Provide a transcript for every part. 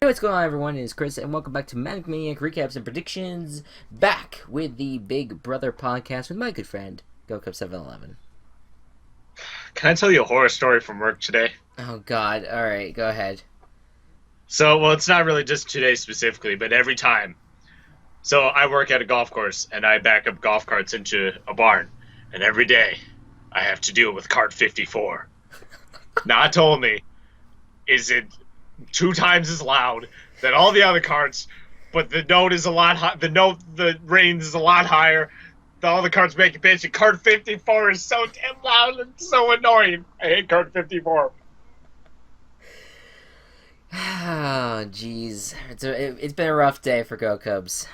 what's going on, everyone? It's Chris, and welcome back to Manic Maniac Recaps and Predictions. Back with the Big Brother podcast with my good friend, Gocubs711. Can I tell you a horror story from work today? Oh, God. Alright, go ahead. Well, it's not really just today specifically, but every time. So, I work at a golf course, and I back up golf carts into a barn. And every day, I have to deal with cart 54. Not told me, is it 2 times as loud than all the other carts, but the note is a lot the range is a lot higher. All the carts make a bitch, and cart 54 is so damn loud and so annoying. I hate cart 54. Oh, jeez. It's been a rough day for Gocubs.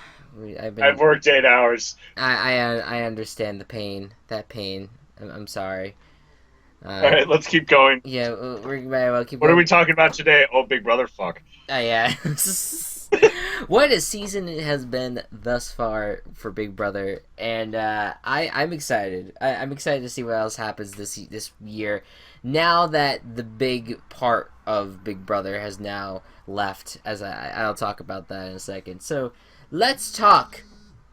I've worked 8 hours. I understand the pain. That pain. I'm sorry. All right, let's keep going. Yeah, we're very well keep What going. are we talking about today? Oh, Big Brother, fuck. Oh, yeah. What a season it has been thus far for Big Brother, and I'm excited. I'm excited to see what else happens this year. Now that the big part of Big Brother has now left, as I'll talk about that in a second. So let's talk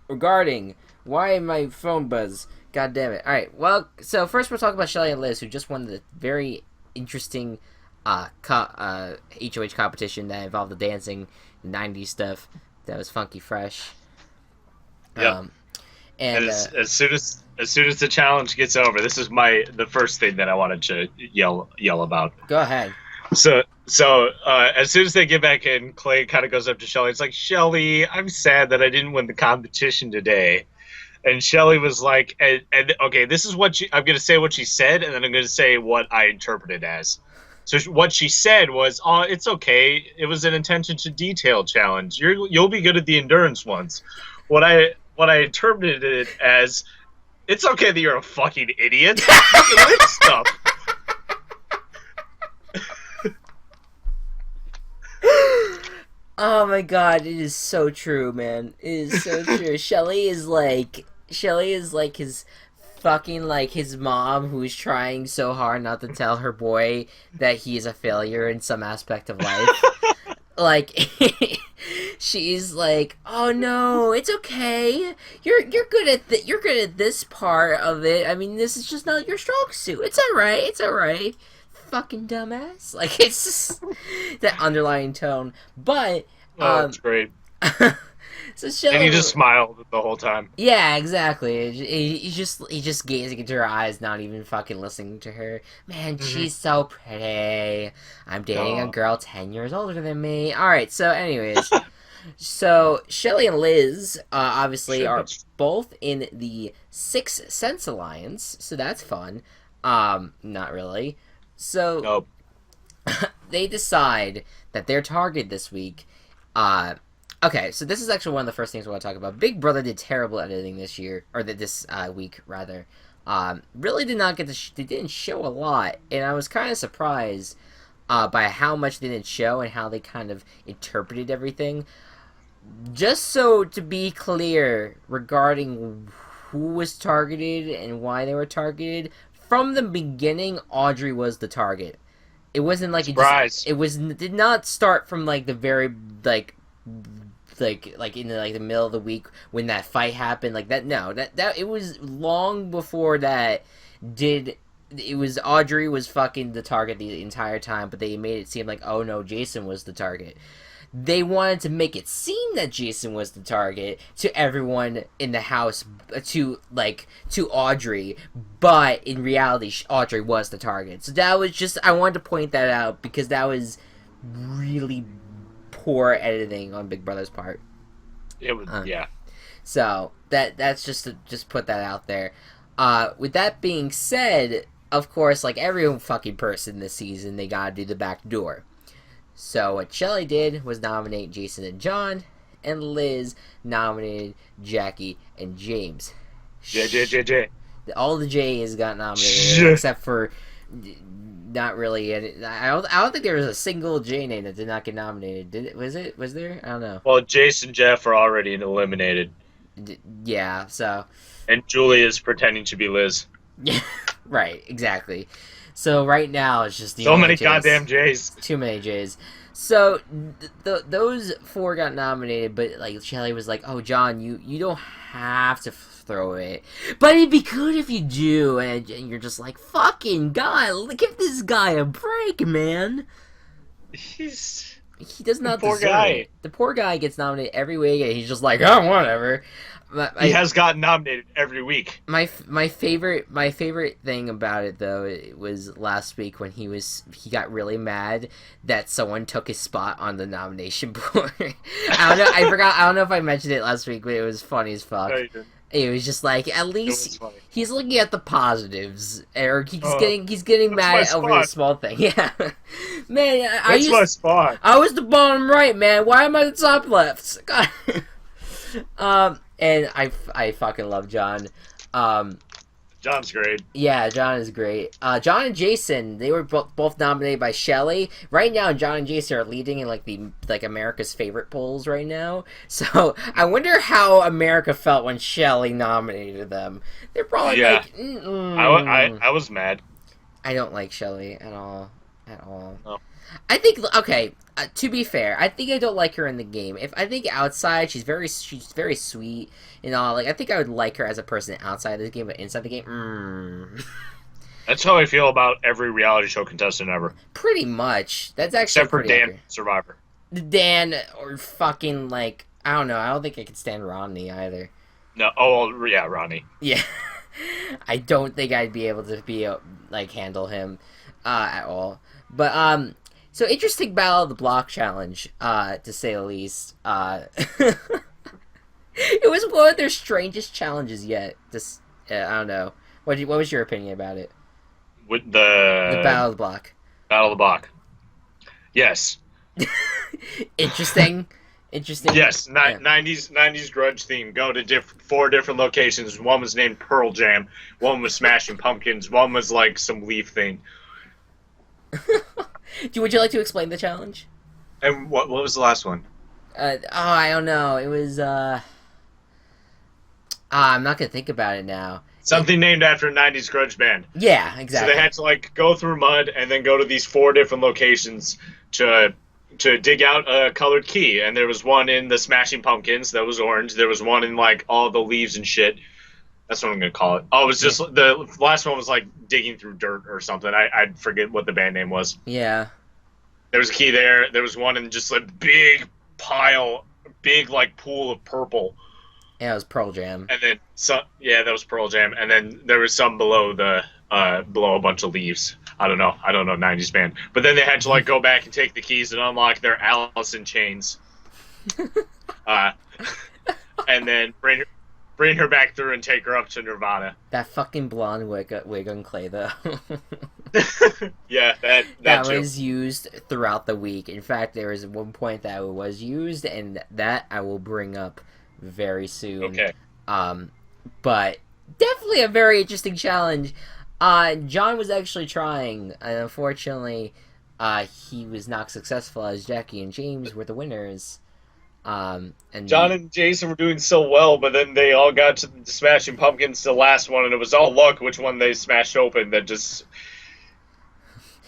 regarding why my phone buzz. God damn it! All right. Well, so first we'll talk about Shelly and Liz, who just won the very interesting HOH competition that involved the dancing, the '90s stuff. That was funky fresh. Yep. And as soon as the challenge gets over, this is the first thing that I wanted to yell about. Go ahead. So as soon as they get back in, Clay kind of goes up to Shelly. It's like, Shelly, I'm sad that I didn't win the competition today. And Shelly was like, and okay, this is what I'm going to say what she said, and then I'm going to say what I interpreted as. So what she said was, "Oh, it's okay. It was an attention to detail challenge. You'll be good at the endurance ones." What I interpreted it as, it's okay that you're a fucking idiot. You can lift stuff. Oh my god, it is so true, man. It is so true. Shelly is like his fucking, like, his mom who's trying so hard not to tell her boy that he is a failure in some aspect of life. Like, she's like, "Oh no, it's okay. You're good at you're good at this part of it. I mean, this is just not your strong suit. It's alright. It's alright. Fucking dumbass." Like, it's just that underlying tone. But That's great. So Shelly, And he just smiled the whole time. yeah, exactly. He just gazing into her eyes, not even fucking listening to her. Man, she's so pretty. I'm dating a girl 10 years older than me. All right. So, anyways, so Shelly and Liz obviously are both in the Sixth Sense Alliance, so that's fun. Not really. So Nope. they decide that their target this week. Okay, so this is actually one of the first things I want to talk about. Big Brother did terrible editing this year, or this week rather. Really did not get they didn't show a lot, and I was kind of surprised by how much they didn't show and how they kind of interpreted everything. Just so to be clear regarding who was targeted and why they were targeted, from the beginning, Audrey was the target. It wasn't like Surprise. Did not start from like the very like in the middle of the week when that fight happened, like that. No, that it was long before that. It was Audrey was fucking the target the entire time, but they made it seem like, oh no, Jason was the target. They wanted to make it seem that Jason was the target to everyone in the house, to Audrey, but in reality, Audrey was the target. So that was just, I wanted to point that out because that was really poor editing on Big Brother's part. It was, yeah. So that's just to put that out there. With that being said, of course, like every fucking person this season, they gotta do the back door. So what Shelly did was nominate Jason and John, and Liz nominated Jackie and James. J. All the J's got nominated except for not really. I don't think there was a single J name that did not get nominated. Was there? I don't know. Well, Jason and Jeff are already eliminated. Yeah. So. And Julie is pretending to be Liz. Yeah. Right. Exactly. So right now it's just so many goddamn J's. Too many J's. So those four got nominated, but like Shelley was like, "Oh, John, you don't have to throw it, but it'd be good if you do." And you're just like, "Fucking God, give this guy a break, man." He does not poor deserve guy. it. The poor guy gets nominated every week, and he's just like, "Oh, whatever." He has gotten nominated every week. My favorite thing about it though, it was last week when he got really mad that someone took his spot on the nomination board. I don't know if I mentioned it last week, but it was funny as fuck. No, you didn't. It was just like, at least he's looking at the positives, or he's getting mad over the small thing. Yeah, man, my spot. I was the bottom right, man. Why am I the top left? God. And I fucking love John. John's great. Yeah, John is great. John and Jason, they were both nominated by Shelley. Right now, John and Jason are leading in like America's favorite polls right now. So I wonder how America felt when Shelley nominated them. They're probably like, I was mad. I don't like Shelley at all. No. I think, okay, to be fair, I think I don't like her in the game. If I think outside, she's very sweet and all. Like, I think I would like her as a person outside of the game, but inside the game, That's how I feel about every reality show contestant ever. Pretty much. That's actually except for Dan, Survivor. Dan, or fucking, like, I don't know. I don't think I could stand Rodney either. No, oh, yeah, Rodney. Yeah. I don't think I'd be able to handle him at all. But, so interesting Battle of the Block challenge, to say the least. It was one of their strangest challenges yet. I don't know. What was your opinion about it? With the Battle of the Block. Battle of the Block. Yes. Interesting. Yes, 90s grudge theme. Go to 4 different locations. One was named Pearl Jam. One was Smashing Pumpkins. One was like some leaf thing. Would you like to explain the challenge? And what was the last one? I don't know. It was I'm not gonna think about it now. Something named after a 90s grudge band. Yeah, exactly. So they had to go through mud and then go to these 4 different locations to dig out a colored key. And there was one in the Smashing Pumpkins that was orange. There was one in all the leaves and shit. That's what I'm gonna call it. Oh, it was just the last one was digging through dirt or something. I forget what the band name was. Yeah. There was a key there. There was one in just a big pool of purple. Yeah, it was Pearl Jam. And then that was Pearl Jam. And then there was some below below a bunch of leaves. I don't know 90s band. But then they had to go back and take the keys and unlock their Alice in Chains. And then bring her back through and take her up to Nirvana. That fucking blonde wig on Clay, though. Yeah, that was used throughout the week. In fact, there was one point that it was used, and that I will bring up very soon. Okay. But definitely a very interesting challenge. John was actually trying, and unfortunately, he was not successful as Jackie and James were the winners. And John and Jason were doing so well, but then they all got to the Smashing Pumpkins, the last one, and it was all luck which one they smashed open. That just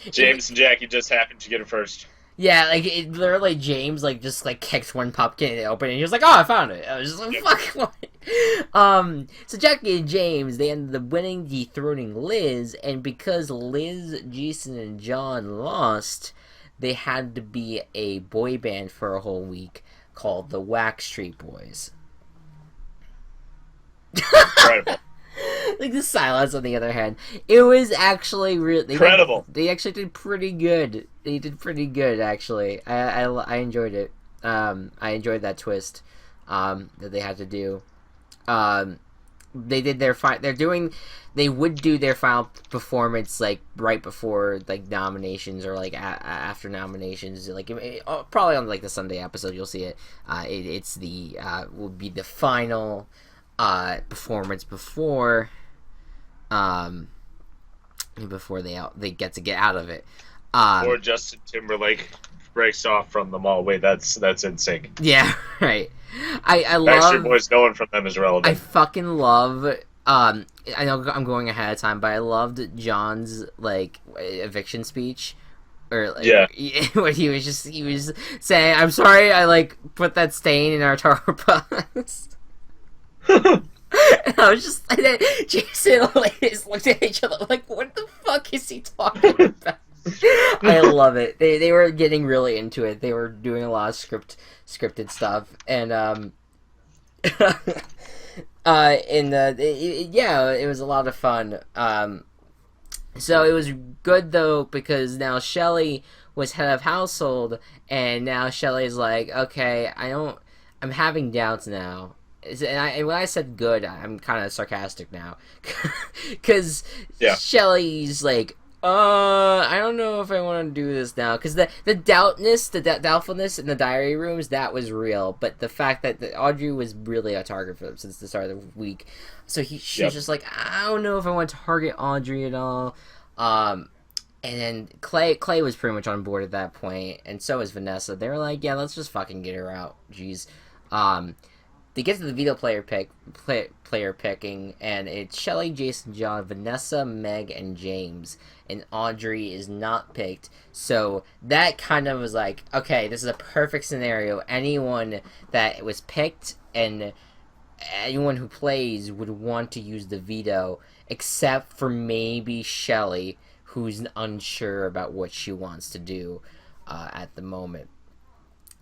James and Jackie just happened to get it first. Yeah, literally James just kicked one pumpkin and it opened, and he was like, "Oh, I found it." I was just like, "Fuck what?" So Jackie and James, they ended up winning, dethroning Liz, and because Liz, Jason, and John lost, they had to be a boy band for a whole week called the Wax Street Boys. Incredible. The silence, on the other hand, it was actually really incredible. They actually did pretty good. They did pretty good, actually. I enjoyed it. I enjoyed that twist that they had to do. They did their they would do their final performance right before nominations or after nominations, probably on the Sunday episode. You'll see it. It's the will be the final performance before they get out of it. Or Justin Timberlake breaks off from them all. Wait, that's NSYNC. Yeah, right. I love Backstreet Boys. No one from them is relevant. I fucking love. I know I'm going ahead of time, but I loved John's eviction speech, or like Yeah. when he was saying, "I'm sorry, I like put that stain in our tour bus." And I was just, and then Jason and Elias looked at each other like, "What the fuck is he talking about?" I love it. They were getting really into it. They were doing a lot of scripted stuff, and yeah, it was a lot of fun. So it was good though because now Shelly was head of household, and now Shelly's like, okay, I'm having doubts now. And when I said good, I'm kind of sarcastic now, because Yeah. Shelly's like, I don't know if I want to do this now, because the doubtfulness in the diary rooms, that was real, but the fact that Audrey was really a target for them since the start of the week, so she's just like, I don't know if I want to target Audrey at all. And then Clay was pretty much on board at that point, and so was Vanessa. They were like, yeah, let's just fucking get her out. Jeez. They get to the veto player picking, and it's Shelly, Jason, John, Vanessa, Meg, and James, and Audrey is not picked. So that kind of was like, okay, this is a perfect scenario. Anyone that was picked and anyone who plays would want to use the veto, except for maybe Shelly, who's unsure about what she wants to do at the moment.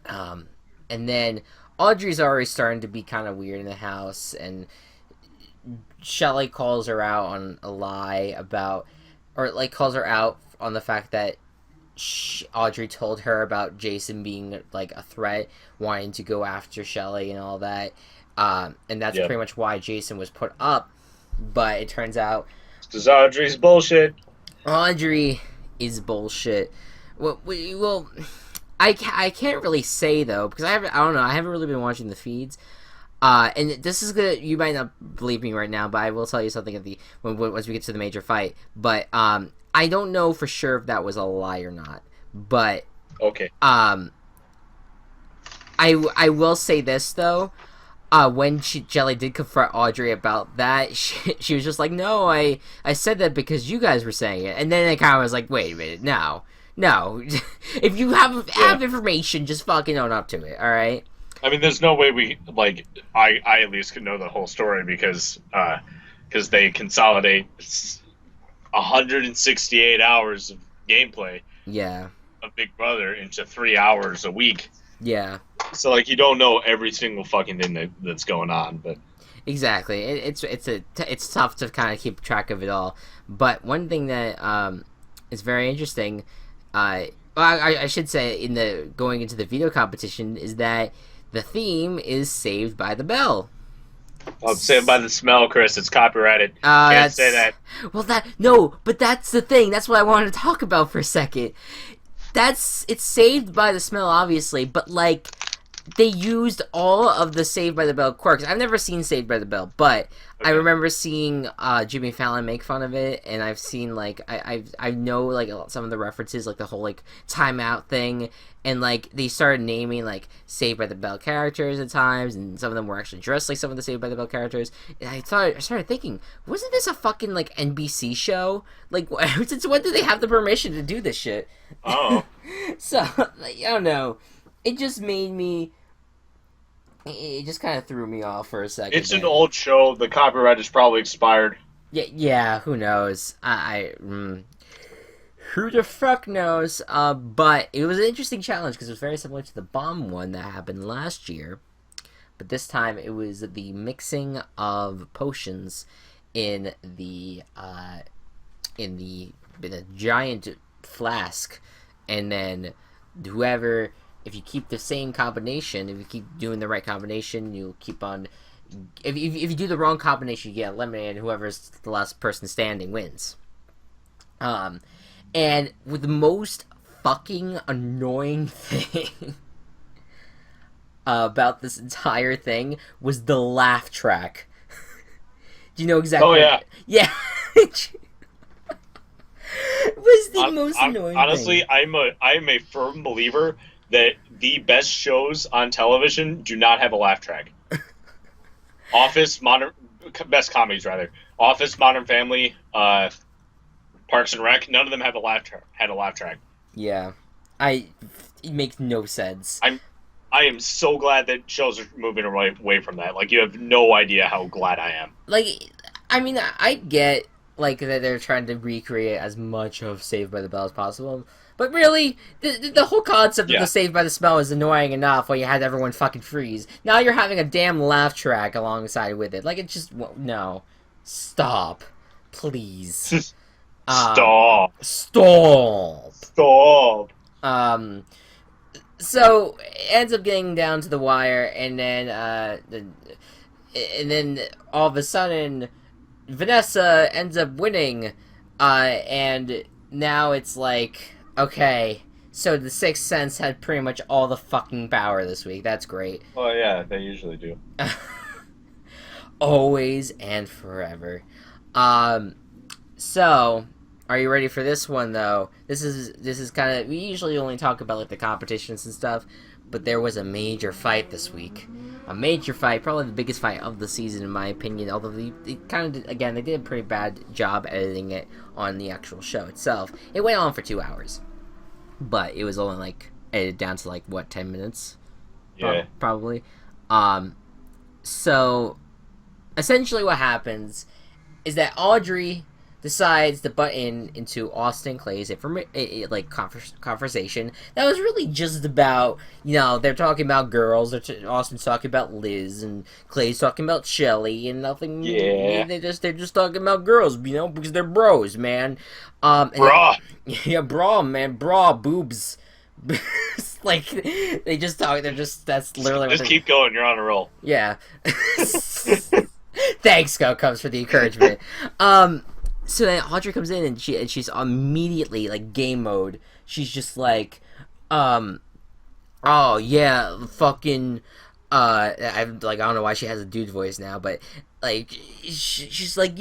And then Audrey's already starting to be kind of weird in the house, and Shelly calls her out on a lie about, or like calls her out on the fact that Audrey told her about Jason being like a threat, wanting to go after Shelly and all that, and that's pretty much why Jason was put up. But it turns out because Audrey's bullshit. Audrey is bullshit. Well, I can't really say though, because I don't know, I haven't really been watching the feeds. And this is gonna, you might not believe me right now, but I will tell you something at once we get to the major fight. But I don't know for sure if that was a lie or not. But okay. I will say this though. When Jelly did confront Audrey about that, she was just like, no, I said that because you guys were saying it. And then it kind of was like, wait a minute, no. If you have information, just fucking own up to it, alright? I mean, there's no way we, like, I at least could know the whole story because they consolidate 168 hours of gameplay of Big Brother into 3 hours a week. Yeah. So, like, you don't know every single fucking thing that's going on, but... Exactly. It's tough to kind of keep track of it all. But one thing that is very interesting, I should say, in the going into the veto competition, is that the theme is Saved by the Bell. Oh, Saved by the Smell, Chris. It's copyrighted. Can't say that. Well, but that's the thing. That's what I wanted to talk about for a second. It's Saved by the Smell, obviously, but like they used all of the Saved by the Bell quirks. I've never seen Saved by the Bell, but I remember seeing Jimmy Fallon make fun of it, and I've seen like I know like some of the references, like the whole like timeout thing, and like they started naming like Saved by the Bell characters at times, and some of them were actually dressed like some of the Saved by the Bell characters. And I started thinking, wasn't this a fucking like NBC show? Like, since when did they have the permission to do this shit? Oh, so like, I don't know. It just made me. It just kind of threw me off for a second. It's an old show. The copyright is probably expired. Yeah. Who knows? Who the fuck knows? But it was an interesting challenge because it was very similar to the bomb one that happened last year, but this time it was the mixing of potions in the giant flask, and then whoever. If you keep the same combination, if you keep doing the right combination, you'll keep on... If you do the wrong combination, you get eliminated, and whoever's the last person standing wins. And with the most fucking annoying thing about this entire thing was the laugh track. Do you know exactly... Oh, yeah. Yeah. It was the most annoying honestly, thing. I'm a firm believer that the best shows on television do not have a laugh track. Best comedies rather. Office, Modern Family, Parks and Rec. None of them have had a laugh track. Yeah, I it makes no sense. I am so glad that shows are moving away from that. Like, you have no idea how glad I am. Like, I mean, I get like that they're trying to recreate as much of Saved by the Bell as possible, but really, the whole concept of the Yeah. Saved by the Smell is annoying enough. While you had everyone fucking freeze, now you're having a damn laugh track alongside with it. Like, it just no, stop, please, um, Stop. stop. Stop. Um, so it ends up getting down to the wire, and then all of a sudden Vanessa ends up winning, and now it's like, okay, so the Sixth Sense had pretty much all the fucking power this week. That's great. Well, yeah, they usually do. Always and forever. Um, so are you ready for this one though? This is kind of, we usually only talk about like the competitions and stuff, but there was a major fight this week. A major fight, probably the biggest fight of the season in my opinion. Although they kind of again they did a pretty bad job editing it on the actual show itself. It went on for 2 hours, but it was only like edited down to like what 10 minutes, Yeah. probably. So essentially, what happens is that Audrey decides to butt into Austin Clay's conversation that was really just about, they're talking about girls. Austin's talking about Liz, and Clay's talking about Shelly, and nothing. Yeah. They're just talking about girls, because they're bros, man. Bruh. Yeah, bra, man, bra, boobs. Like they just talk. They're just that's literally Just keep going. You're on a roll. Yeah. Thanks, Gocubs, for the encouragement. So then Audrey comes in and she's immediately like game mode. She's just like, oh yeah, fucking. I'm like, I don't know why she has a dude voice now, but like she's like,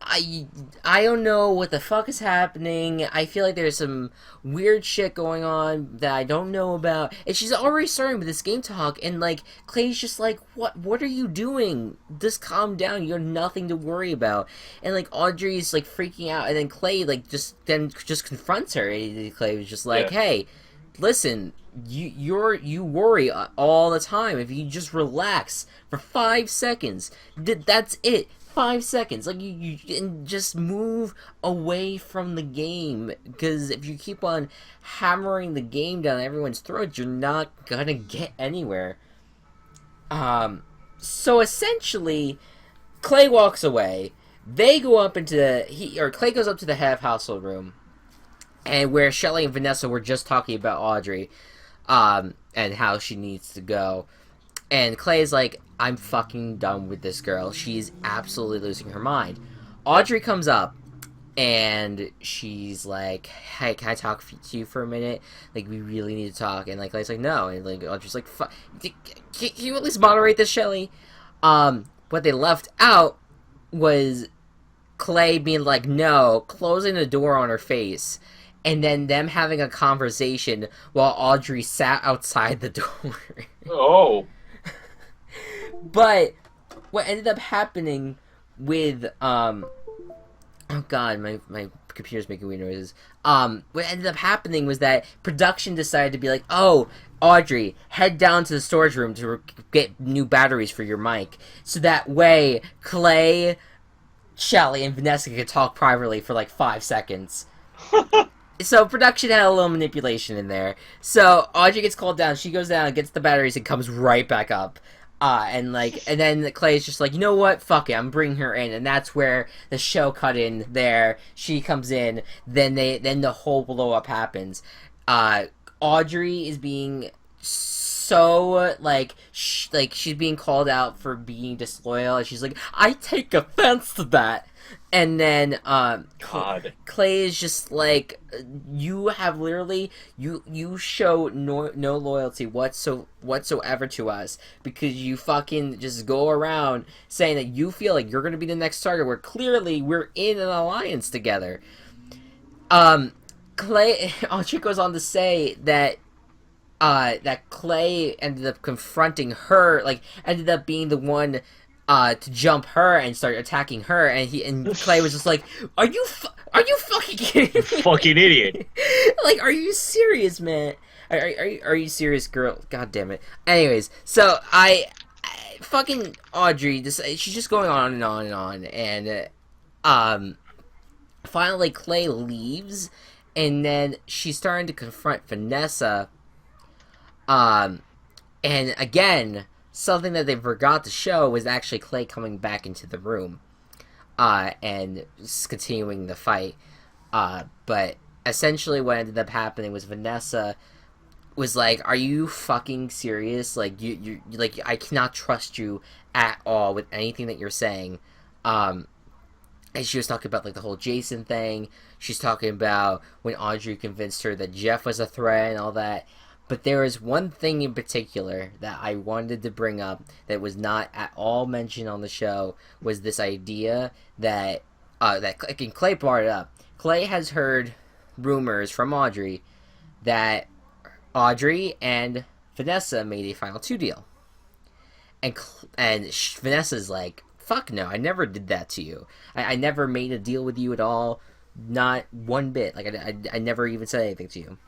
I don't know what the fuck is happening. I feel like there's some weird shit going on that I don't know about. And she's already starting with this game talk, and like Clay's just like, what are you doing? Just calm down. You have nothing to worry about. And like Audrey's like freaking out, and then Clay like just confronts her. And Clay was just like, Yeah. hey, listen, you worry all the time. If you just relax for 5 seconds, that's it. 5 seconds, like you and just move away from the game, because if you keep on hammering the game down everyone's throats, you're not gonna get anywhere. So essentially, Clay walks away. They go up into Clay goes up to the household room, and where Shelly and Vanessa were just talking about Audrey, and how she needs to go. And Clay's like, I'm fucking done with this girl. She's absolutely losing her mind. Audrey comes up, and she's like, hey, can I talk to you for a minute? Like, we really need to talk. And, like, Clay's like, no. And, like, Audrey's like, can you at least moderate this, Shelly? What they left out was Clay being like, no, closing the door on her face, and then them having a conversation while Audrey sat outside the door. Oh. But what ended up happening with oh god, my computer's making weird noises. What ended up happening was that production decided to be like, oh, Audrey, head down to the storage room to get new batteries for your mic, so that way Clay, Shelly, and Vanessa could talk privately for like 5 seconds. So production had a little manipulation in there. So Audrey gets called down. She goes down, gets the batteries, and comes right back up. And then Clay's just like, you know what? Fuck it, I'm bringing her in, and that's where the show cut in. There, she comes in. Then the whole blow up happens. Audrey is being so she's being called out for being disloyal, and she's like, I take offense to that. And then God. Clay is just like, you have literally you show no loyalty whatsoever to us, because you fucking just go around saying that you feel like you're gonna be the next target, where clearly we're in an alliance together. Clay Audrey goes on to say that that Clay ended up confronting her, like ended up being the one to jump her and start attacking her, and Clay was just like, are you fucking kidding me? Fucking idiot. Like, are you serious, man? Are you serious, girl? God damn it. Anyways, so fucking Audrey, she's just going on and on and on, and finally Clay leaves, and then she's starting to confront Vanessa, and again, something that they forgot to show was actually Clay coming back into the room, and continuing the fight, but essentially what ended up happening was Vanessa was like, are you fucking serious? Like, you like, I cannot trust you at all with anything that you're saying. And she was talking about, like, the whole Jason thing. She's talking about when Audrey convinced her that Jeff was a threat and all that. But there is one thing in particular that I wanted to bring up that was not at all mentioned on the show, was this idea that, and Clay brought it up. Clay has heard rumors from Audrey that Audrey and Vanessa made a Final 2 deal. And Vanessa's like, fuck no, I never did that to you. I never made a deal with you at all. Not one bit. Like, I never even said anything to you.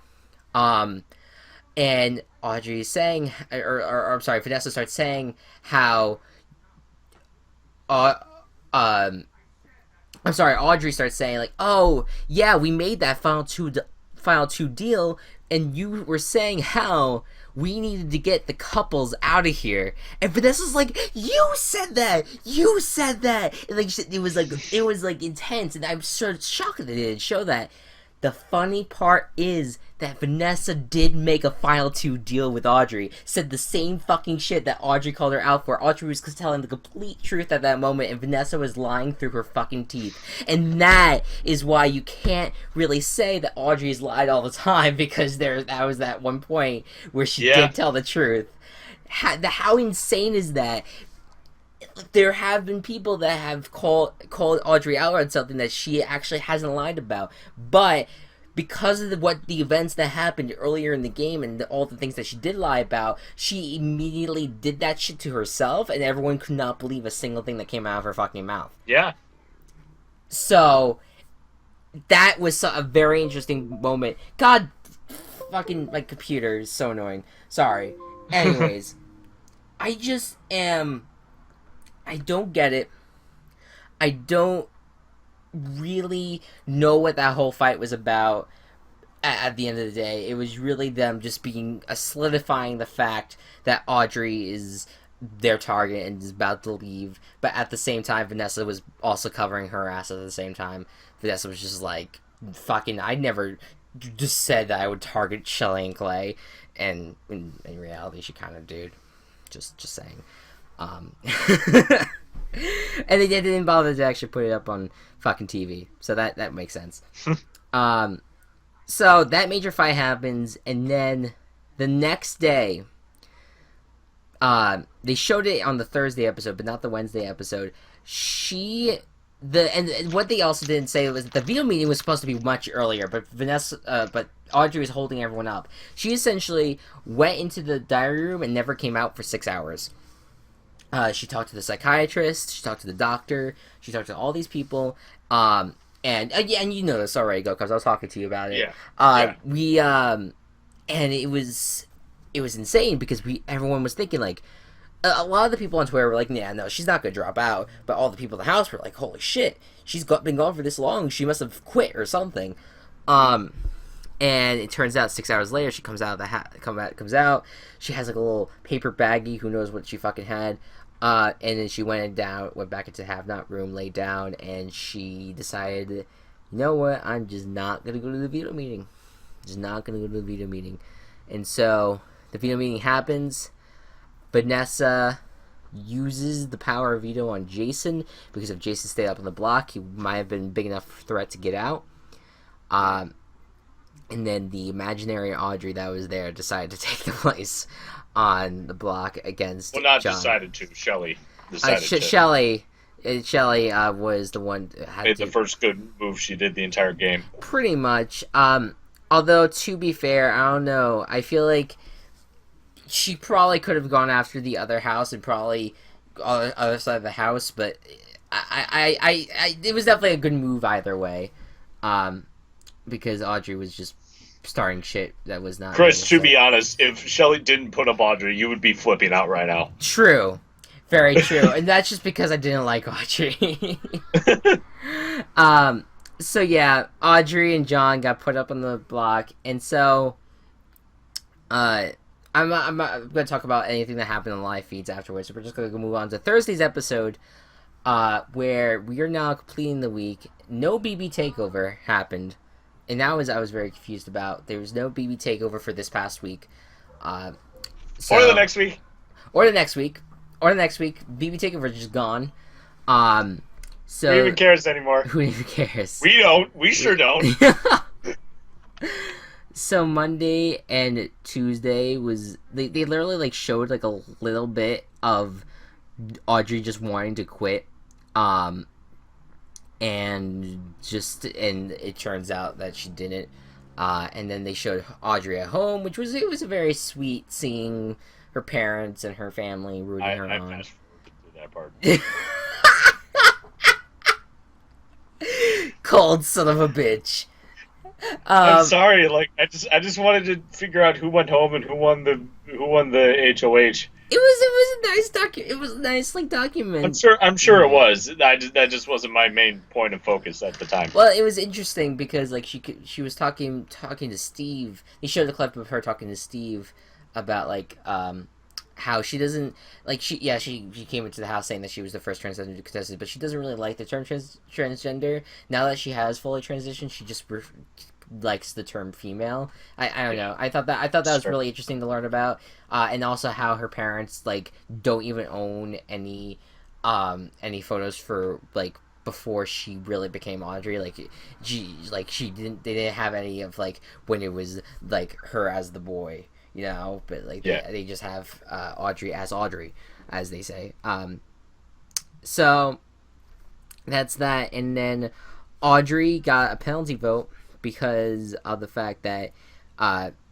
And Audrey's saying, or I'm sorry, Vanessa starts saying how, I'm sorry, Audrey starts saying, like, oh, yeah, we made that Final 2 deal, and you were saying how we needed to get the couples out of here. And Vanessa's like, you said that! And like, it was like intense, and I'm so shocked that they didn't show that. The funny part is that Vanessa did make a Final 2 deal with Audrey. Said the same fucking shit that Audrey called her out for. Audrey was telling the complete truth at that moment, and Vanessa was lying through her fucking teeth. And that is why you can't really say that Audrey's lied all the time, because that was that one point where she did tell the truth. How insane is that? There have been people that have called Audrey out on something that she actually hasn't lied about, but because of what the events that happened earlier in the game and all the things that she did lie about, she immediately did that shit to herself, and everyone could not believe a single thing that came out of her fucking mouth. Yeah. So that was a very interesting moment. God, fucking, my computer is so annoying. Sorry. Anyways, I don't get it. I don't really know what that whole fight was about at the end of the day. It was really them just solidifying the fact that Audrey is their target and is about to leave, but at the same time Vanessa was also covering her ass at the same time. Vanessa was just like, fucking, I never just said that I would target Shelly and Clay, and in reality she kind of did. Just saying. And they didn't bother to actually put it up on fucking TV, so that makes sense. So that major fight happens, and then the next day, they showed it on the Thursday episode, but not the Wednesday episode. And what they also didn't say was that the video meeting was supposed to be much earlier, but Audrey was holding everyone up. She essentially went into the diary room and never came out for 6 hours. She talked to the psychiatrist, she talked to the doctor, she talked to all these people, and you know this already, Gocubs, I was talking to you about it. And it was insane, because everyone was thinking, like, a lot of the people on Twitter were like, yeah, no, she's not gonna drop out, but all the people in the house were like, holy shit, she's been gone for this long, she must have quit or something. And it turns out 6 hours later, she comes out of the comes out, she has like a little paper baggie, who knows what she fucking had. And then she went back into Have Not room, laid down, and she decided, you know what, I'm just not going to go to the veto meeting. And so, the veto meeting happens. Vanessa uses the power of veto on Jason, because if Jason stayed up on the block, he might have been a big enough threat to get out. And then the imaginary Audrey that was there decided to take the place on the block against John. Decided to. Shelly decided to. Shelly was the one that made the first good move she did the entire game. Pretty much. Although, to be fair, I don't know. I feel like she probably could have gone after the other house and probably on the other side of the house, but it was definitely a good move either way, um, because Audrey was just starting shit that was not Chris, to necessary. be honest, if Shelly didn't put up Audrey, you would be flipping out right now. True, very true, and that's just because I didn't like Audrey. um, so yeah, Audrey and John got put up on the block, and so uh, I'm not going to talk about anything that happened in live feeds afterwards. So we're just going to move on to Thursday's episode, where we are now completing the week. No BB takeover happened, and that was I was very confused about. There was no BB takeover for this past week. Uh, Or the so next week. or the next week, or the next week, BB takeover is just gone. Who So even cares anymore? who even cares? We don't. We sure don't. So Monday and Tuesday was they literally like showed like a little bit of Audrey just wanting to quit, and it turns out that she didn't, and then they showed Audrey at home, which was it was a very sweet seeing her parents and her family rooting her I on. fast forwarded through that part. Cold son of a bitch. I'm sorry. Like I just wanted to figure out who went home and who won the HOH. It was a nice it was a nice like document. I'm sure it was. That just wasn't my main point of focus at the time. Well, it was interesting because like she was talking to Steve. He showed a clip of her talking to Steve about like how she doesn't like she came into the house saying that she was the first transgender contestant, but she doesn't really like the term transgender. Now that she has fully transitioned, she just likes the term female. I don't know. I thought that was really interesting to learn about, and also how her parents like don't even own any photos for like before she really became Audrey. Like she didn't they didn't have any of like when it was like her as the boy, you know, but like they just have Audrey, as they say. So that's that, and then Audrey got a penalty vote because of the fact that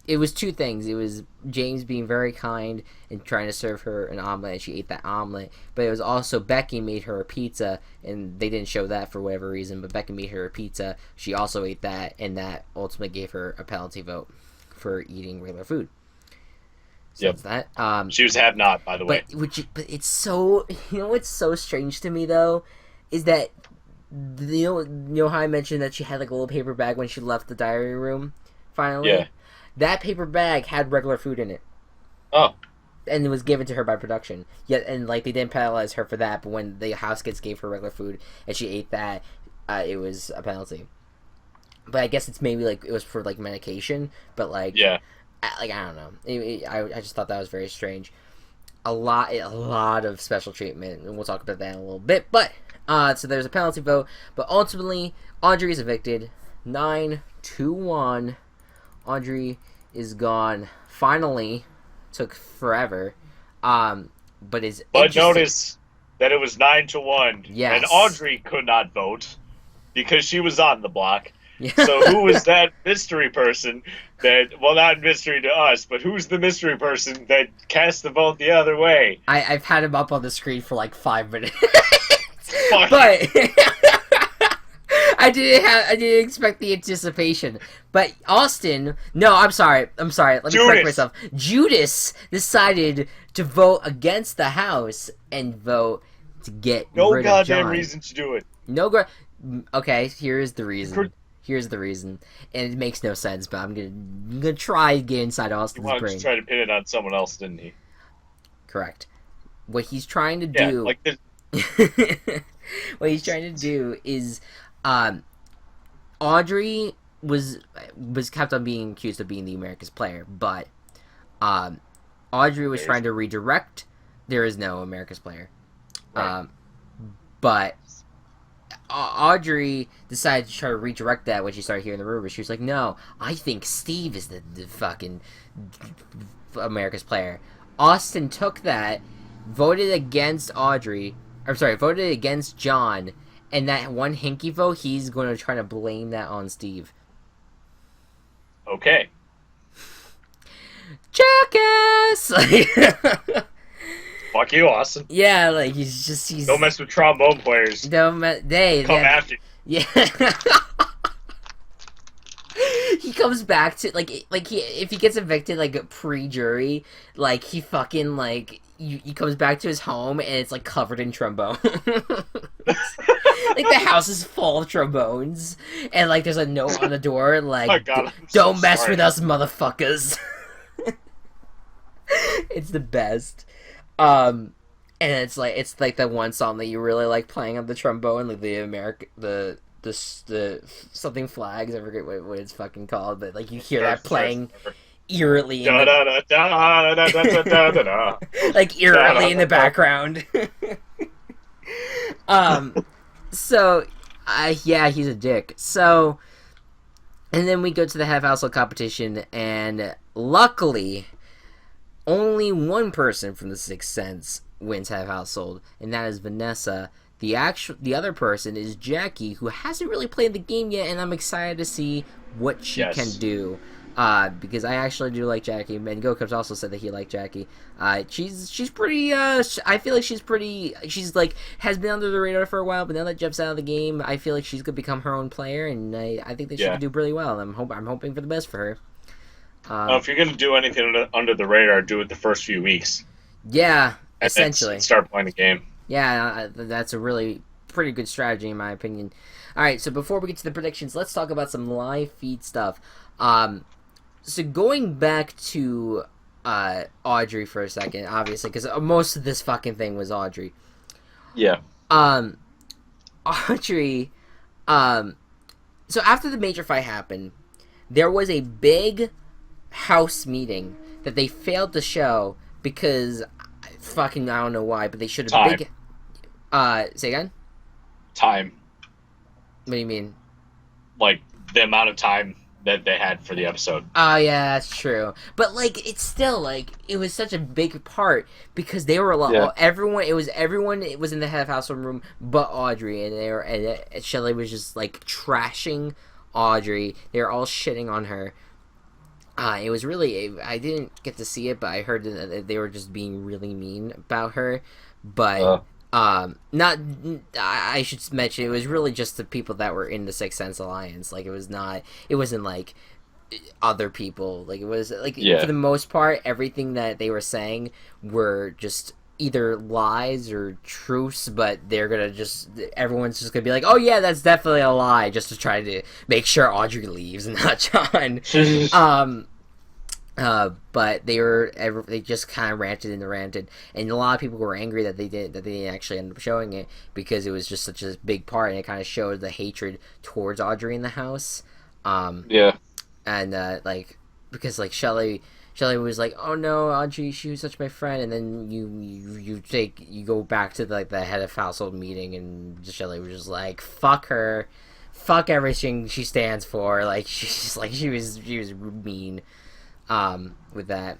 it was two things. It was James being very kind and trying to serve her an omelet, and she ate that omelet. But it was also Becky made her a pizza, and they didn't show that for whatever reason. But Becky made her a pizza. She also ate that, and that ultimately gave her a penalty vote for eating regular food. So that's that. She was have not, by the way. But it's so what's so strange to me though, is that you know how I mentioned that she had like a little paper bag when she left the diary room. Finally, yeah. That paper bag had regular food in it. Oh. And it was given to her by production. Yet, and like they didn't penalize her for that. But when the house kids gave her regular food and she ate that, it was a penalty. But I guess it's maybe like it was for like medication. But like, yeah, I don't know. I just thought that was very strange. A lot of special treatment, and we'll talk about that in a little bit. But so there's a penalty vote, but ultimately Audrey is evicted. 9-1. Audrey is gone. Finally, took forever. But notice that it was 9-1. Yes. And Audrey could not vote because she was on the block. Yeah. So who was that mystery person that, well, not mystery to us, but who's the mystery person that cast the vote the other way? I've had him up on the screen for like 5 minutes. But I didn't expect the anticipation. But Austin, no, I'm sorry. Let me correct myself. Judas decided to vote against the house and vote to get rid of John. No goddamn reason to do it. Okay, here's the reason. And it makes no sense, but I'm gonna try to get inside Austin's brain. He wanted to try to pin it on someone else, didn't he? Correct. What he's trying to do... like this. What he's trying to do is... Audrey was kept on being accused of being the America's player, but Audrey was trying to redirect. There is no America's player. Right. But Audrey decided to try to redirect that when she started hearing the rumors. She was like, no, I think Steve is the fucking America's player. Austin took that, voted against voted against John, and that one hinky vote, he's going to try to blame that on Steve. Okay. Jackass! Fuck you, Austin. Yeah, like he's Don't mess with trombone players. Come after you. Yeah. He comes back to if he gets evicted like pre-jury, like he fucking like he comes back to his home and it's like covered in trombone. Like the house is full of trombones and like there's a note on the door like Oh God, don't mess with us, motherfuckers. It's the best. And it's like the one song that you really like playing on the trombone, like the something flags. I forget what it's fucking called, but like you hear that playing eerily, like eerily in the background. So, yeah, he's a dick. So, and then we go to the half household competition, and luckily, only one person from the Sixth Sense wins half household, and that is Vanessa. The other person is Jackie, who hasn't really played the game yet, and I'm excited to see what she can do. Because I actually do like Jackie, and Gocubs also said that he liked Jackie. She's pretty. I feel like she's like has been under the radar for a while, but now that Jeff's out of the game, I feel like she's gonna become her own player, and I think that she can do really well. I'm hoping for the best for her. If you're gonna do anything under the radar, do it the first few weeks. Yeah, essentially. And start playing the game. Yeah, that's a really pretty good strategy in my opinion. All right, so before we get to the predictions, let's talk about some live feed stuff. So going back to Audrey for a second, obviously, because most of this fucking thing was Audrey. Yeah. Audrey. So after the major fight happened, there was a big house meeting that they failed to show because I don't know why, but they should have big. Say again? Time. What do you mean? Like the amount of time that they had for the episode. Oh yeah, that's true. But like, it's still like it was such a big part because they were a lot. Yeah. Everyone was in the half household room, but Audrey, and Shelley was just like trashing Audrey. They were all shitting on her. It was really. I didn't get to see it, but I heard that they were just being really mean about her. But not. I should mention it was really just the people that were in the Sixth Sense Alliance. Like it was not. It wasn't like other people. Like it was like for the most part, everything that they were saying were just either lies or truths. But they're gonna everyone's just gonna be like, oh yeah, that's definitely a lie, just to try to make sure Audrey leaves and not John. But they just kind of ranted, and a lot of people were angry that they didn't actually end up showing it because it was just such a big part, and it kind of showed the hatred towards Audrey in the house. And because like Shelley was like, oh no, Audrey, she was such my friend, and then you go back to like the head of household meeting, and Shelley was just like, fuck her, fuck everything she stands for. Like she was mean. With that.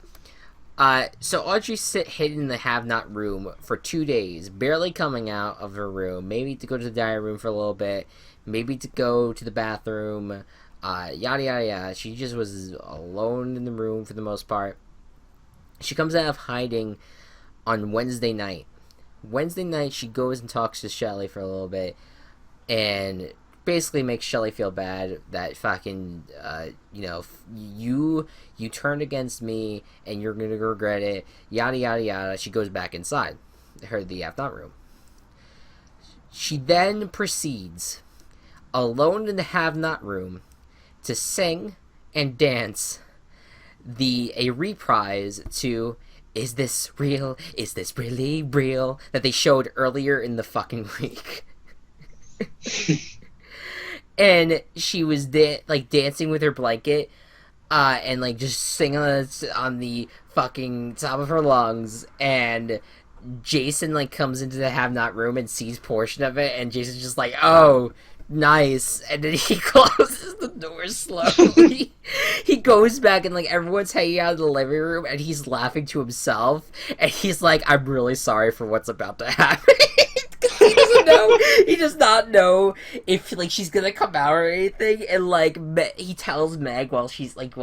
So Audrey hidden in the have-not room for 2 days, barely coming out of her room, maybe to go to the diary room for a little bit, maybe to go to the bathroom, yada yada yada. She just was alone in the room for the most part. She comes out of hiding on Wednesday night. Wednesday night, she goes and talks to Shelley for a little bit, and basically makes Shelley feel bad that fucking, you turned against me and you're gonna regret it, yada yada yada. She goes back inside the have-not room. She then proceeds, alone in the have-not room, to sing and dance a reprise to "Is This Real? Is This Really Real?" that they showed earlier in the fucking week. And she was dancing with her blanket, and like just singing on the fucking top of her lungs. And Jason like comes into the have-not room and sees portion of it, and Jason's just like, "Oh, nice." And then he closes the door slowly. He goes back, and like everyone's hanging out in the living room, and he's laughing to himself, and he's like, "I'm really sorry for what's about to happen." doesn't know. He does not know if like she's gonna come out or anything. And like he tells Meg while she's like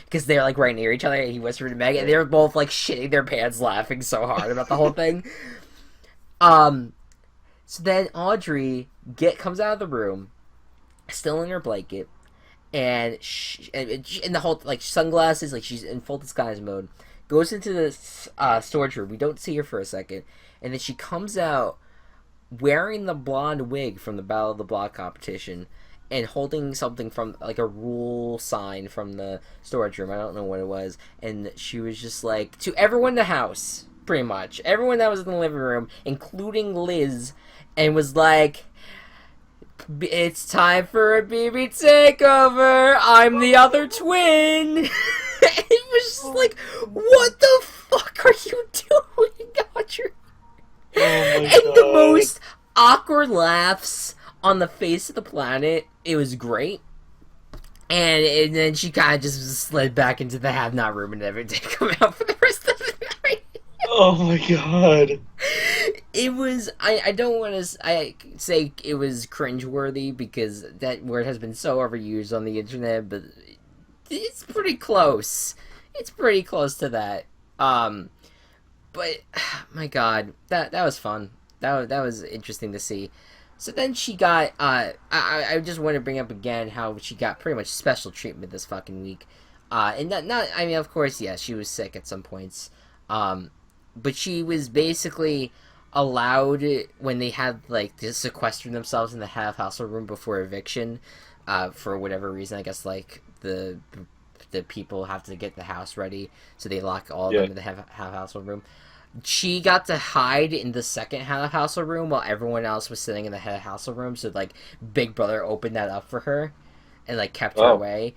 because they're like right near each other. And he whispers to Meg, and they're both like shitting their pants, laughing so hard about the whole thing. So then Audrey comes out of the room, still in her blanket, and in the whole like sunglasses, like she's in full disguise mode. Goes into the storage room. We don't see her for a second, and then she comes out wearing the blonde wig from the Battle of the Block competition, and holding something from like a rule sign from the storage room. I don't know what it was, and she was just like to everyone in the house, pretty much everyone that was in the living room, including Liz, and was like, "It's time for a BB takeover. I'm the other twin." It was just like, what the fuck are you doing, Audrey? Oh my And God. the most awkward laughs on the face of the planet. It was great. And then she kind of just slid back into the have-not room and never did come out for the rest of the night. Oh my God. It was, I don't want to say it was cringeworthy because that word has been so overused on the internet, but it's pretty close. It's pretty close to that. But my God, that was fun. That was interesting to see. So then she got. I just want to bring up again how she got pretty much special treatment this fucking week. And not. I mean, of course, yeah, she was sick at some points. But she was basically allowed when they had like to sequester themselves in the household room before eviction. For whatever reason, I guess like the people have to get the house ready, so they lock all of them in the household room. She got to hide in the second household room while everyone else was sitting in the household room. So like Big Brother opened that up for her, and like kept her away.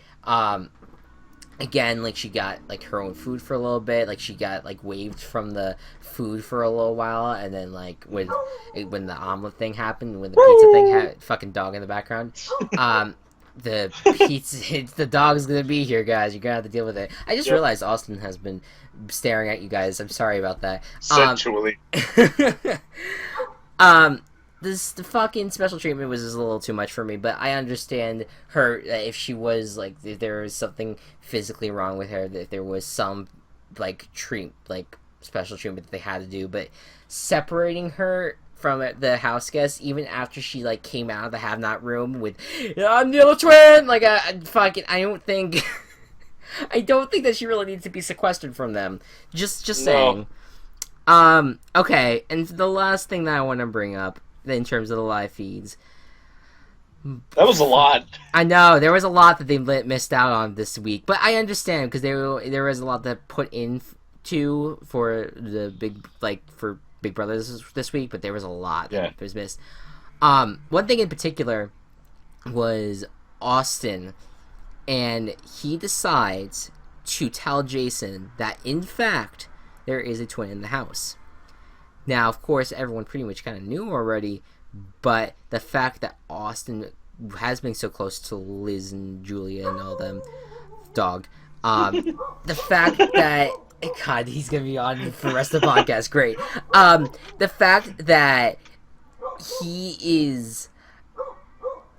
Again, like she got like her own food for a little bit. Like she got like waived from the food for a little while, and then like when the omelet thing happened, when the pizza thing had fucking dog in the background. The pizza, the dog's gonna be here, guys. You're gonna have to deal with it. I just realized Austin has been staring at you guys. I'm sorry about that. Sensually. The fucking special treatment was just a little too much for me, but I understand her if she was like if there was something physically wrong with her, that there was some like special treatment that they had to do, but separating her from the house guests, even after she like came out of the have-not room with "I'm the other twin," like I don't think I don't think that she really needs to be sequestered from them. Just saying. Okay, and the last thing that I want to bring up in terms of the live feeds. That was a lot. I know there was a lot that they missed out on this week, but I understand because there was a lot that put in for the for Big Brother this week, but there was a lot that was missed. One thing in particular was Austin, and he decides to tell Jason that in fact there is a twin in the house. Now, of course, everyone pretty much kind of knew already, but the fact that Austin has been so close to Liz and Julia and all them, the fact that God, he's gonna be on for the rest of the podcast. Great. The fact that he is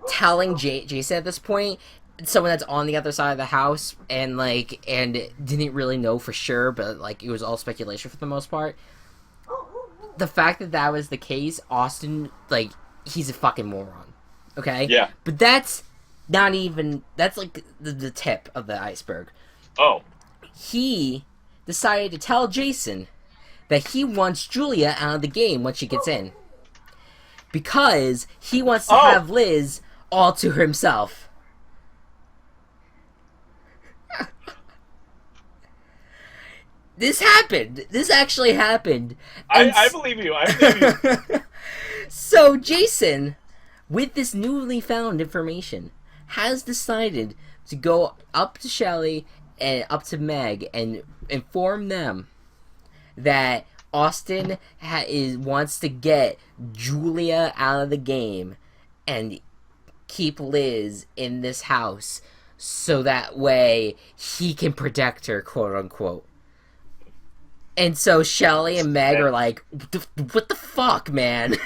telling Jason at this point, someone that's on the other side of the house, and didn't really know for sure, but like it was all speculation for the most part. The fact that was the case, Austin, like, he's a fucking moron. Okay? Yeah. But that's not even, that's like the tip of the iceberg. Oh. He decided to tell Jason that he wants Julia out of the game when she gets in. Because he wants to have Liz all to himself. This happened. This actually happened. I believe you. I believe you. So Jason, with this newly found information, has decided to go up to Shelley and up to Meg and inform them that Austin wants to get Julia out of the game and keep Liz in this house so that way he can protect her, quote unquote. And so Shelley and Meg are like, what the fuck, man?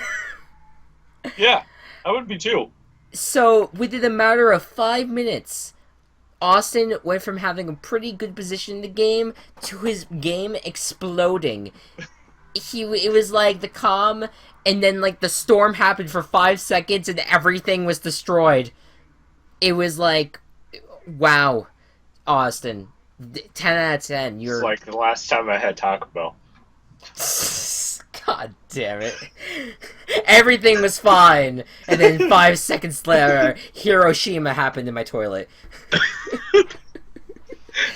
Yeah, I would be too. So within a matter of 5 minutes, Austin went from having a pretty good position in the game to his game exploding. It was like the calm, and then like the storm happened for 5 seconds, and everything was destroyed. It was like, wow, Austin, 10 out of 10. It's You're like the last time I had Taco Bell. God damn it. Everything was fine, and then 5 seconds later, Hiroshima happened in my toilet.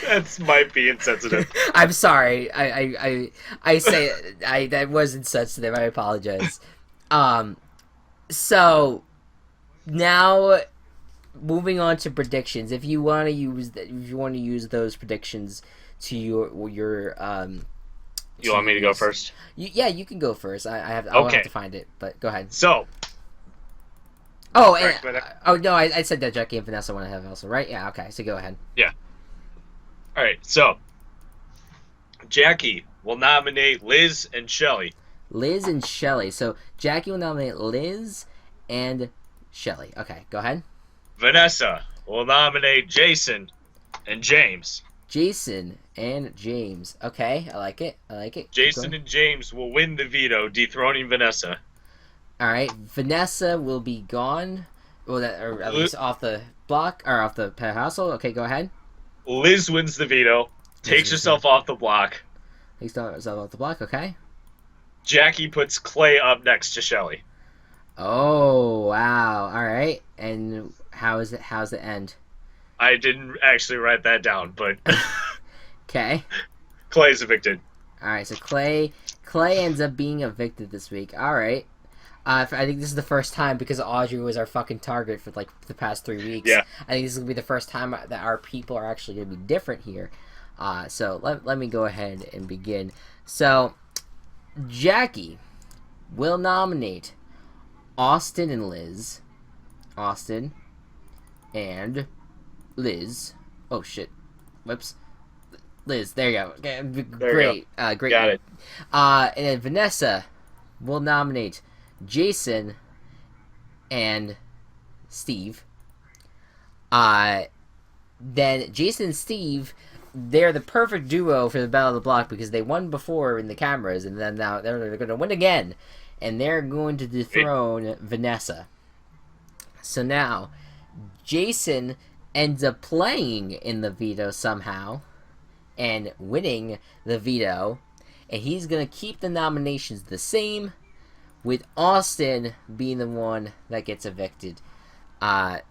That might be insensitive. I'm sorry. I say that was insensitive. I apologize. So now moving on to predictions. If you want to use those predictions to your You want me to go first? you can go first. I'll have to find it, but go ahead. So. Oh, no, I said that Jackie and Vanessa want to have also, right? Yeah, okay, so go ahead. Yeah. All right, so Jackie will nominate Liz and Shelly. Liz and Shelly. So Jackie will nominate Liz and Shelly. Okay, go ahead. Vanessa will nominate Jason and James. Jason and James. Okay, I like it. Jason and James will win the veto, dethroning Vanessa. All right, Vanessa will be gone. Well, or at least off the block or off the household. Okay, go ahead. Liz wins the veto, takes herself off the block. Takes herself off the block. Okay. Jackie puts Clay up next to Shelly. Oh wow! All right, and how's the end? I didn't actually write that down, but okay. Clay's evicted. All right, so Clay ends up being evicted this week. All right. I think this is the first time, because Audrey was our fucking target for like the past 3 weeks. Yeah. I think this is gonna be the first time that our people are actually gonna be different here. So let me go ahead and begin. So Jackie will nominate Austin and Liz. Austin and Liz. Oh shit. Whoops. Liz, there you go. Okay, great. Great. Got it. And then Vanessa will nominate Jason and Steve. Then Jason and Steve, they're the perfect duo for the Battle of the Block because they won before in the cameras, and then now they're going to win again, and they're going to dethrone Vanessa. So now Jason ends up playing in the veto somehow and winning the veto, and he's going to keep the nominations the same, with Austin being the one that gets evicted. And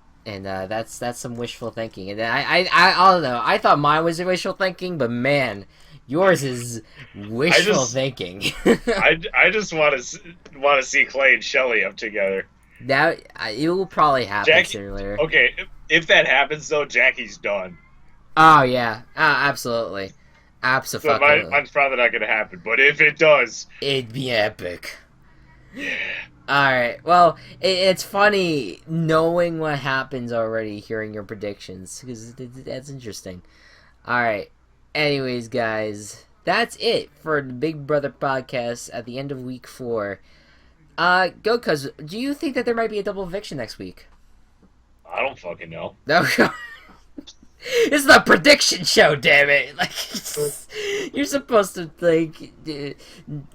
that's some wishful thinking. And I don't know. I thought mine was wishful thinking, but man, yours is wishful thinking. I just want to see Clay and Shelly up together. Now it will probably happen sooner or later. Okay, if that happens though, Jackie's done. Oh yeah, absolutely, absolutely. So mine's probably not going to happen. But if it does, it'd be epic. Alright, well, it's funny knowing what happens already, hearing your predictions, because that's interesting. Alright, anyways, guys, that's it for the Big Brother podcast at the end of week 4. Gocubs, do you think that there might be a double eviction next week? I don't fucking know. No. This is the prediction show, damn it! Like, you're supposed to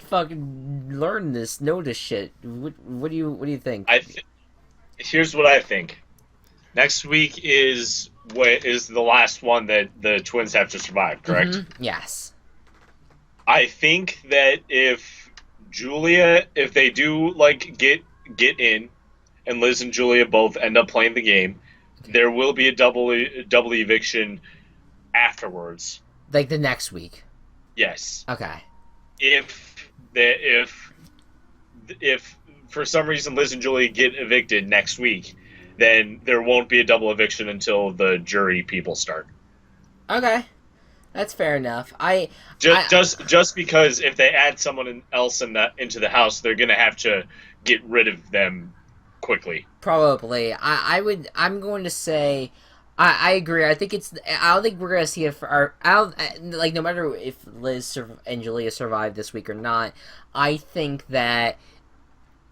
fucking learn this, know this shit. What do you think? Here's what I think. Next week is the last one that the twins have to survive. Correct? Mm-hmm. Yes. I think that if they do get in, and Liz and Julia both end up playing the game, there will be a double eviction afterwards. Like the next week. Yes. Okay. If for some reason Liz and Julia get evicted next week, then there won't be a double eviction until the jury people start. Okay. That's fair enough. Just because if they add someone else into the house, they're gonna have to get rid of them quickly. Probably. I'm going to say I agree. I don't think we're going to see it no matter if Liz and Julia survive this week or not. I think that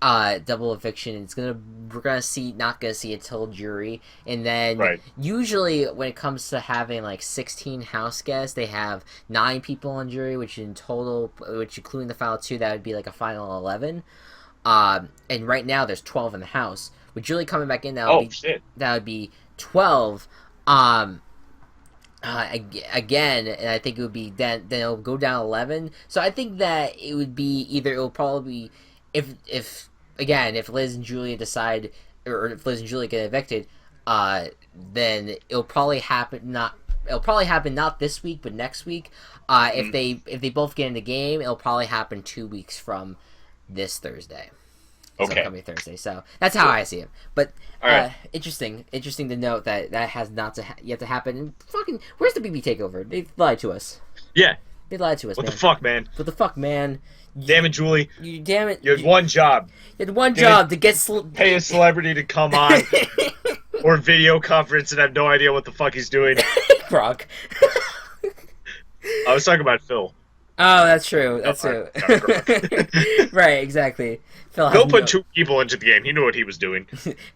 double eviction. We're gonna see not gonna see it till jury, and then Right. usually when it comes to having like 16 house guests, they have 9 people on jury, which in total, which including the final 2, that would be like a final 11. And right now there's 12 in the house. With Julie coming back in, Oh shit. that would be 12. Um, Again, and I think it would be then it'll go down 11. So I think that it would be either it'll probably be if again if Liz and Julia decide or if Liz and Julia get evicted, then it'll probably happen not this week but next week. If they both get in the game, it'll probably happen 2 weeks from this Thursday. Okay. Upcoming Thursday. So that's how I see it. But Alright. interesting to note that has not yet to happen. And fucking, where's the BB takeover? They lied to us. Yeah. They lied to us. What man. the fuck, man? What the fuck, man? Damn it, Julie. Damn it! You had one job. You had one job to get Pay a celebrity to come on or video conference and have no idea what the fuck he's doing. Brock. I was talking about Phil. Oh, that's true. That's true. Right, exactly. Phil put 2 people into the game. He knew what he was doing.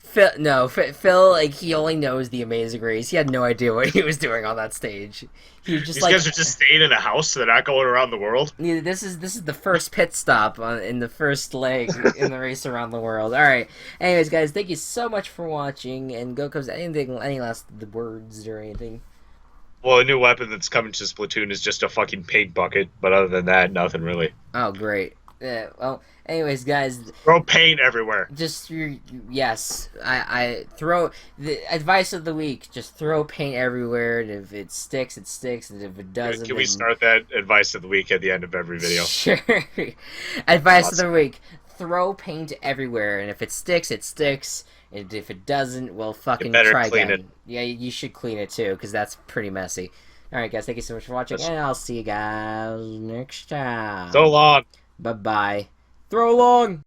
Phil, like, he only knows the Amazing Race. He had no idea what he was doing on that stage. He was just These guys are just staying in a house. They're not going around the world. This is the first pit stop in the first leg in the race around the world. All right. Anyways, guys, thank you so much for watching. And Gocubs, any last words or anything? Well, a new weapon that's coming to Splatoon is just a fucking paint bucket. But other than that, nothing really. Oh, great. Yeah, well, anyways, guys. Throw paint everywhere. Just, yes. I throw, the advice of the week, just throw paint everywhere. And if it sticks, it sticks. And if it doesn't, Can we start that advice of the week at the end of every video? Sure. Advice of the week. Throw paint everywhere. And if it sticks, it sticks. And if it doesn't, well, fucking try clean again. it. Yeah, you should clean it too, because that's pretty messy. Alright, guys, thank you so much for watching, and I'll see you guys next time. So long. Bye-bye. Throw long!